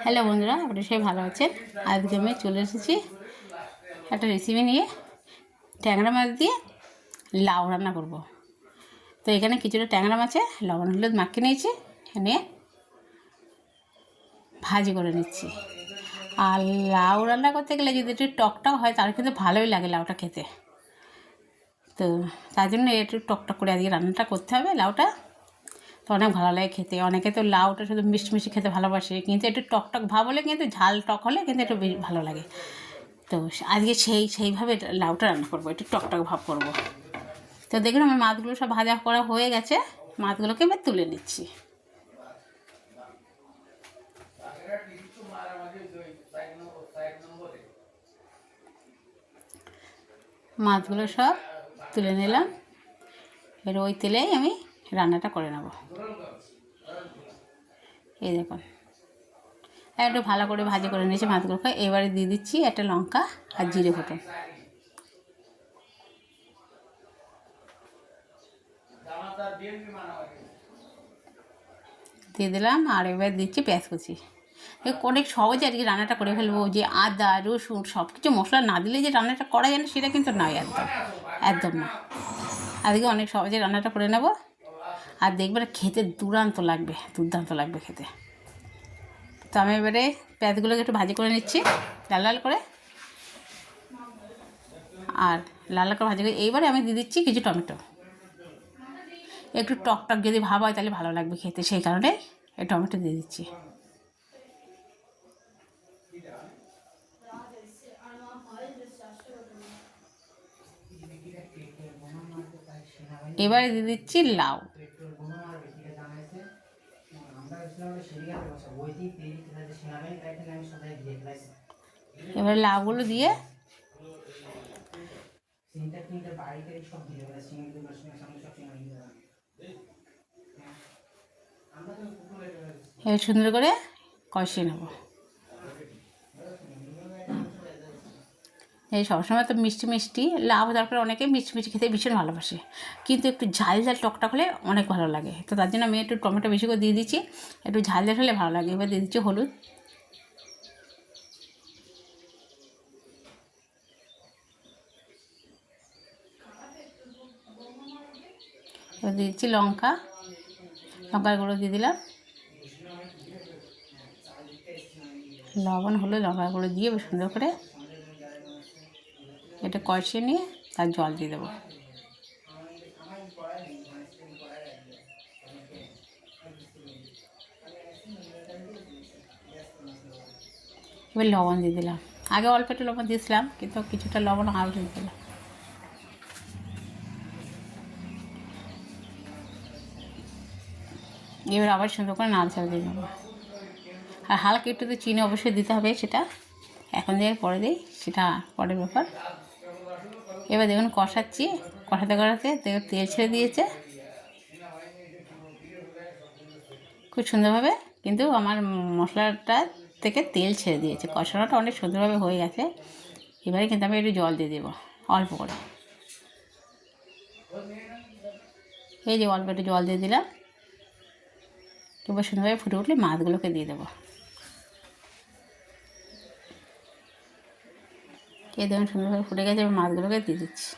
Hello বন্ধুরা, আপনারা সবাই ভালো আছেন। আজকে আমি চলে এসেছি একটা রেসিপি নিয়ে। ট্যাংরা মাছ দিয়ে লাউ রান্না করব। তো এখানে কিছুটা ট্যাংরা মাছে লবণ হলুদ মাখিয়ে নিয়েছি, নিয়ে ভাজি করে নিচ্ছি। আর লাউ রান্না করতে গেলে যদি একটু টকটক হয় তাহলে কিন্তু ভালোই লাগে লাউটা খেতে। তো তার জন্য একটু টকটক করে আজকে রান্নাটা করতে হবে। লাউটা তো অনেক ভালো লাগে খেতে। অনেকে তো লাউটা শুধু মিষ্টি মিষ্টি খেতে ভালোবাসে, কিন্তু একটু টকটক ভাব হলে কিন্তু ঝাল টক হলে কিন্তু একটু বেশি ভালো লাগে। তো আজকে সেইভাবে লাউটা রান্না করবো, একটু টকটক ভাব করবো। তো দেখুন আমার মাছগুলো সব ভাজা করা হয়ে গেছে, মাছগুলোকে এবার তুলে নিচ্ছি। মাছগুলো সব তুলে নিলাম, এবার ওই তেলেই আমি রান্নাটা করে নেব। এই দেখুন একটু ভালো করে ভাজি করে নিয়েছি মাছগুলোকে। এবারে দিয়ে দিচ্ছি একটা লঙ্কা আর জিরে ফোড়ন, দিয়ে দিলাম। আর এবার দিচ্ছি পেঁয়াজ কুচি। অনেক সহজে আর কি রান্নাটা করে ফেলবো, যে আদা রসুন সব কিছু মশলা না দিলে যে রান্নাটা করা যায় না সেটা কিন্তু নয়, একদম একদম না। আজকে অনেক সহজে রান্নাটা করে নেব, আর দেখবে খেতে দুর্দান্ত লাগবে খেতে। তো আমি এবারে পেঁয়াজগুলোকে একটু ভাজি করে নিচ্ছি লাল লাল করে। আর লাল লাল করে ভাজি করে এইবারে আমি দিয়ে দিচ্ছি কিছু টমেটো। একটু টক যদি ভাব হয় তাহলে ভালো লাগবে খেতে, সেই কারণে এই টমেটো দিয়ে দিচ্ছি। এবারে দিয়ে দিচ্ছি লাউ। এবারে লাউগুলো দিয়ে এবার সুন্দর করে কষিয়ে নেব। এই সবসময় তো মিষ্টি মিষ্টি লাউ তারপরে অনেকে মিষ্টি মিষ্টি খেতে ভীষণ ভালোবাসে, কিন্তু একটু ঝাল ঝাল টকটক হলে অনেক ভালো লাগে। তো তার জন্য আমি একটু টমেটো বেশি করে দিয়ে দিচ্ছি, একটু ঝাল ঝাল হলে ভালো লাগে। এবার দিয়ে দিচ্ছি হলুদ, এবার দিয়ে দিচ্ছি লঙ্কার গুঁড়ো দিয়ে দিলাম, লবণ হলুদ লঙ্কার গুঁড়ো দিয়ে সুন্দর করে এটা কষিয়ে নিয়ে তার জল দিয়ে দেবো। এবার লবণ দিয়ে দিলাম, আগে অল্প একটু লবণ দিয়েছিলাম কিন্তু কিছুটা লবণ আরও দিয়ে দিলাম। এবার আবার সুন্দর করে নাড়াচাড়া দিয়ে দেবো। আর হালকা একটু তো চিনি অবশ্যই দিতে হবে, সেটা এখন দিয়ে পরে দিই, সেটা পরের ব্যাপার। এবার দেখুন কষাতে দেখুন তেল ছেড়ে দিয়েছে খুব সুন্দরভাবে, কিন্তু আমার মশলাটা থেকে তেল ছেড়ে দিয়েছে, কষানোটা অনেক সুন্দরভাবে হয়ে গেছে। এবারে কিন্তু আমি একটু জল দিয়ে দেবো অল্প করে। এই যে অল্প একটু জল দিয়ে দিলাম। এবার সুন্দরভাবে ফুটে উঠলে মাছগুলোকে দিয়ে দেবো। এই দেখুন সুন্দরভাবে ফুটে গেছে, এবার মাছগুলোকে দিয়ে দিচ্ছি।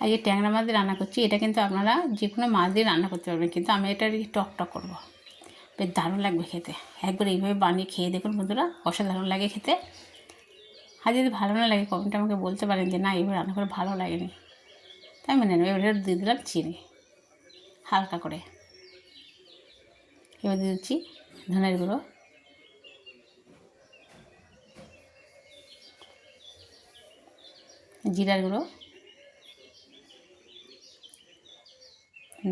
আর এই ট্যাংরা মাছ দিয়ে রান্না করছি, এটা কিন্তু আপনারা যে কোনো মাছ দিয়ে রান্না করতে পারবেন, কিন্তু আমি এটা টক করবো, বেশ দারুণ লাগবে খেতে। একবার এইভাবে বানিয়ে খেয়ে দেখুন বন্ধুরা, অসাধারণ লাগে খেতে। আর যদি ভালো না লাগে কমেন্টে আমাকে বলতে পারেন যে না এইভাবে রান্না করে ভালো লাগেনি, তাই মেনে নেব। এবার দিয়ে দিলাম চিনি হালকা করে। এবার দিয়ে দিচ্ছি ধনের গুঁড়ো, জিরার গুঁড়ো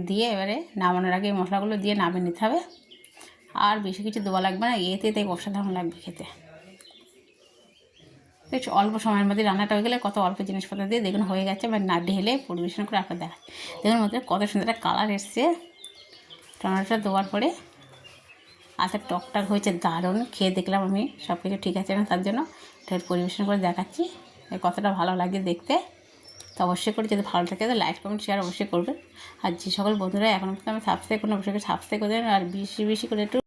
দিয়ে এবারে নামানোর আগে এই মশলাগুলো দিয়ে নামিয়ে নিতে হবে। আর বেশি কিছু দেওয়া লাগবে না, এতে তাই অসাধারণ লাগবে খেতে। বেশ অল্প সময়ের মধ্যে রান্নাটা হয়ে গেলে, কত অল্প জিনিসপত্র দিয়ে দেখুন হয়ে গেছে। এবার না ঢেলে পরিবেশন করে আপনার দেখা দেখুন মধ্যে কত সুন্দর একটা কালার এসছে টমেটোটা দেওয়ার পরে। আচ্ছা টকটক হয়েছে দারুণ, খেয়ে দেখলাম আমি সব কিছু ঠিক আছে না, তার জন্য পরিবেশন করে দেখাচ্ছি কতটা ভালো লাগে দেখতে। তো অবশ্যই করে যদি ভালো থাকে তো লাইক কমেন্ট শেয়ার অবশ্যই করবেন। আর যে সকল বন্ধুরা এখন পর্যন্ত আমি সাবস্ক্রাইব করুন অবশ্যই সাবস্ক্রাইব করে দেবেন আর বেশি বেশি করে একটু